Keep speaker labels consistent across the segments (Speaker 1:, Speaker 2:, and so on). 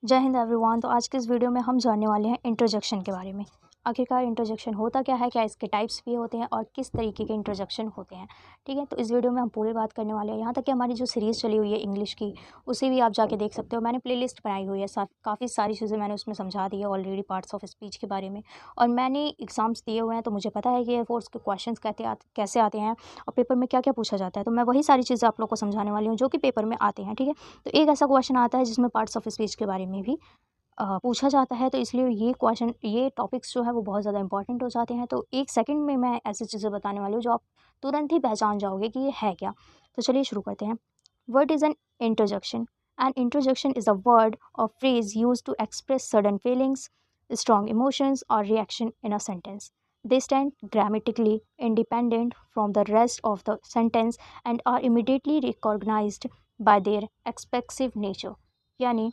Speaker 1: जय हिंद एवरीवन। तो आज के इस वीडियो में हम जानने वाले हैं इंटरजेक्शन के बारे में। आखिरकार इंटरजेक्शन होता क्या है, क्या इसके टाइप्स भी होते हैं और किस तरीके के इंटरजेक्शन होते हैं। ठीक है, तो इस वीडियो में हम पूरी बात करने वाले हैं। यहाँ तक कि हमारी जो सीरीज़ चली हुई है इंग्लिश की, उसे भी आप जाके देख सकते हो। मैंने प्लेलिस्ट बनाई हुई है, काफ़ी सारी चीज़ें मैंने उसमें समझा दी है ऑलरेडी, पार्ट्स ऑफ स्पीच के बारे में। और मैंने एग्ज़ाम्स दिए हुए हैं, तो मुझे पता है कि एयरफोर्स के क्वेश्चन कैसे आते हैं और पेपर में क्या क्या पूछा जाता है। तो मैं वही सारी चीज़ें आप लोग को समझाने वाली हूँ जो कि पेपर में आते हैं। ठीक है, तो एक ऐसा क्वेश्चन आता है जिसमें पार्ट्स ऑफ स्पीच के बारे में भी पूछा जाता है, तो इसलिए ये टॉपिक्स जो है वो बहुत ज़्यादा इंपॉर्टेंट हो जाते हैं। तो एक सेकंड में मैं ऐसी चीज़ें बताने वाली हूँ जो आप तुरंत ही पहचान जाओगे कि ये है क्या। तो चलिए शुरू करते हैं। What is an interjection? An interjection is a word or phrase use to express sudden feelings, strong emotions or reaction in a sentence. They stand grammatically independent from the rest of the sentence and are immediately recognized by their expressive nature. यानी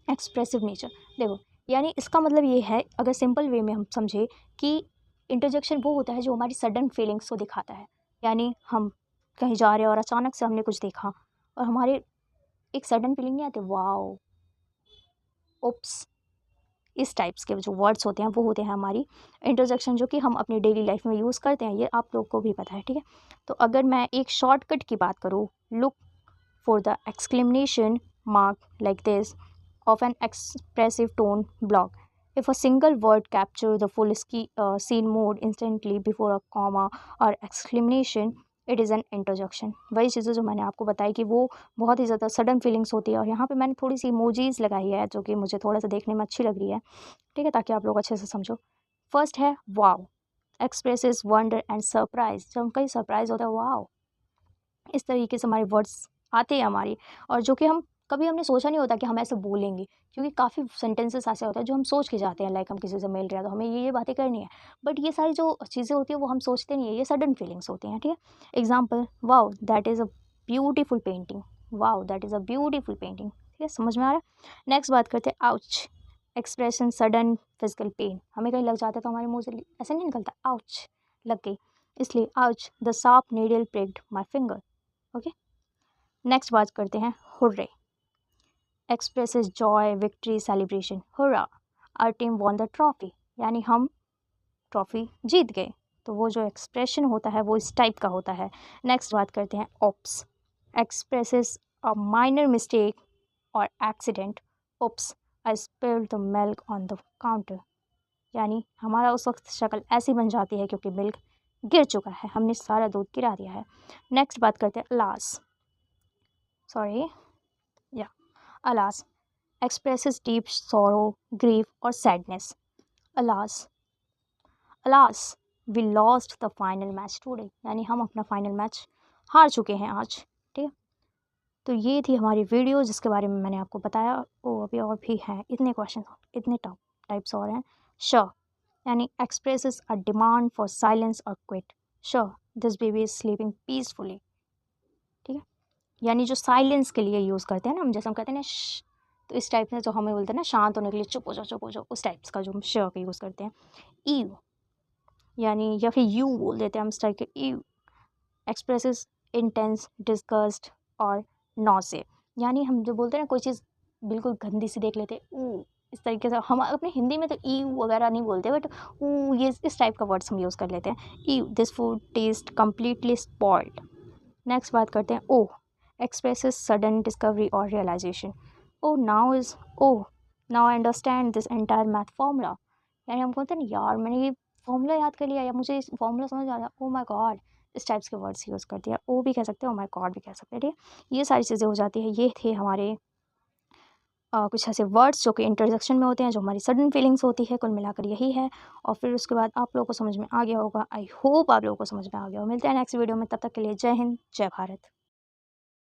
Speaker 1: expressive nature. देखो, यानी इसका मतलब ये है, अगर simple way में हम समझे, कि इंटरजेक्शन वो होता है जो हमारी सडन फीलिंग्स को दिखाता है। यानी हम कहीं जा रहे हैं और अचानक से हमने कुछ देखा और हमारे एक सडन फीलिंग नहीं आती, वाओ, ओप्स, इस टाइप्स के जो वर्ड्स होते हैं वो होते हैं हमारी इंटरजेक्शन, जो कि हम अपनी डेली लाइफ में यूज़ करते हैं। ये आप लोग को भी पता है। ठीक है, तो अगर मैं एक शॉर्टकट की बात करूँ, look for the exclamation mark like this of an expressive tone block. If a single word captures the full scene mode instantly before a comma or exclamation, it is an interjection. वही चीज़ें जो मैंने आपको बताई कि वो बहुत ही ज़्यादा सडन फीलिंग्स होती है, और यहाँ पे मैंने थोड़ी सी इमोजीज लगाई है जो कि मुझे थोड़ा सा देखने में अच्छी लग रही है। ठीक है, ताकि आप लोग अच्छे से समझो। फर्स्ट है wow, expresses wonder and surprise. जब हम कहीं सरप्राइज होता है, वाओ, इस तरीके से हमारे वर्ड्स आते हैं हमारी, और जो कि हम कभी हमने सोचा नहीं होता कि हम ऐसे बोलेंगे, क्योंकि काफ़ी सेंटेंसेस ऐसे होते हैं जो हम सोच के जाते हैं, लाइक हम किसी से मिल रहे हैं तो हमें ये बातें करनी है, बट ये सारी जो चीज़ें होती है वो हम सोचते नहीं है, ये सडन फीलिंग्स होती हैं। ठीक है, example, wow that is a beautiful painting. Wow that is a beautiful painting. ठीक है, समझ में आ रहा है। नेक्स्ट बात करते हैं ouch, expression sudden physical pain. हमें कहीं लग जाता है तो हमारे मुंह से ऐसे नहीं निकलता, आउच, लग गई, इसलिए ouch, the sharp needle pricked my finger. Okay, next बात करते हैं hurray, expresses joy, victory, celebration. Hurrah, our team won the trophy, यानी हम ट्रॉफी जीत गए। तो वो जो एक्सप्रेशन होता है वो इस टाइप का होता है। नेक्स्ट बात करते हैं oops, expresses a minor mistake or accident. Oops, I spilled the milk on the counter, यानी हमारा उस वक्त शक्ल ऐसी बन जाती है क्योंकि मिल्क गिर चुका है, हमने सारा दूध गिरा दिया है। नेक्स्ट बात करते हैं अलास, सॉरी, या alas, expresses deep sorrow, grief or sadness. Alas, alas, we lost the final match today. यानी हम अपना फाइनल मैच हार चुके हैं आज। ठीक है, तो ये थी हमारी वीडियो जिसके बारे में मैंने आपको बताया। ओ, अभी और भी हैं, इतने क्वेश्चन, इतने टाइप्स और हैं। श्योर, यानी expresses a demand for silence or quiet. Sure, this baby is sleeping peacefully. ठीक है, यानी जो साइलेंस के लिए यूज़ करते हैं ना हम, जैसे हम कहते हैं ना श, तो इस टाइप से जो हमें बोलते हैं ना शांत होने के लिए, चुप हो जाओ चुप हो जाओ, उस टाइप्स का जो हम श का यूज़ करते हैं। ईव, यानी या फिर यू बोल देते हैं हम इस टाइप के। ईव एक्सप्रेसेस इंटेंस डिस्गस्ट और नॉसे, यानी हम जो बोलते हैं ना कोई चीज़ बिल्कुल गंदी सी देख लेते हैं, ऊ, इस तरीके से। हम अपने हिंदी में तो ईव वगैरह नहीं बोलते, बट ऊ, ये इस टाइप का वर्ड्स हम यूज़ कर लेते हैं। Eve, this food taste completely spoiled. Next बात करते हैं ओह, expresses sudden discovery or realization. Oh, now I understand this entire math formula. यानी हम बोलते हैं ना, यार मैंने ये फॉर्मूला याद कर लिया, या मुझे इस फॉर्मूला समझ आ गया, ओ माय गॉड, इस टाइप्स के वर्ड्स यूज़ करती है। ओ भी कह सकते हैं, ओ माय गॉड भी कह सकते हैं। ठीक है, ये सारी चीज़ें हो जाती है। ये थे हमारे कुछ ऐसे वर्ड्स जो कि इंटरजेक्शन में होते हैं, जो हमारी सडन फीलिंग्स होती है। कुल मिलाकर यही है, और फिर उसके बाद आप लोगों को समझ में आ गया होगा। आई होप आप लोगों को समझ में आ गया हो। मिलते हैं नेक्स्ट वीडियो में, तब तक के लिए जय हिंद, जय भारत।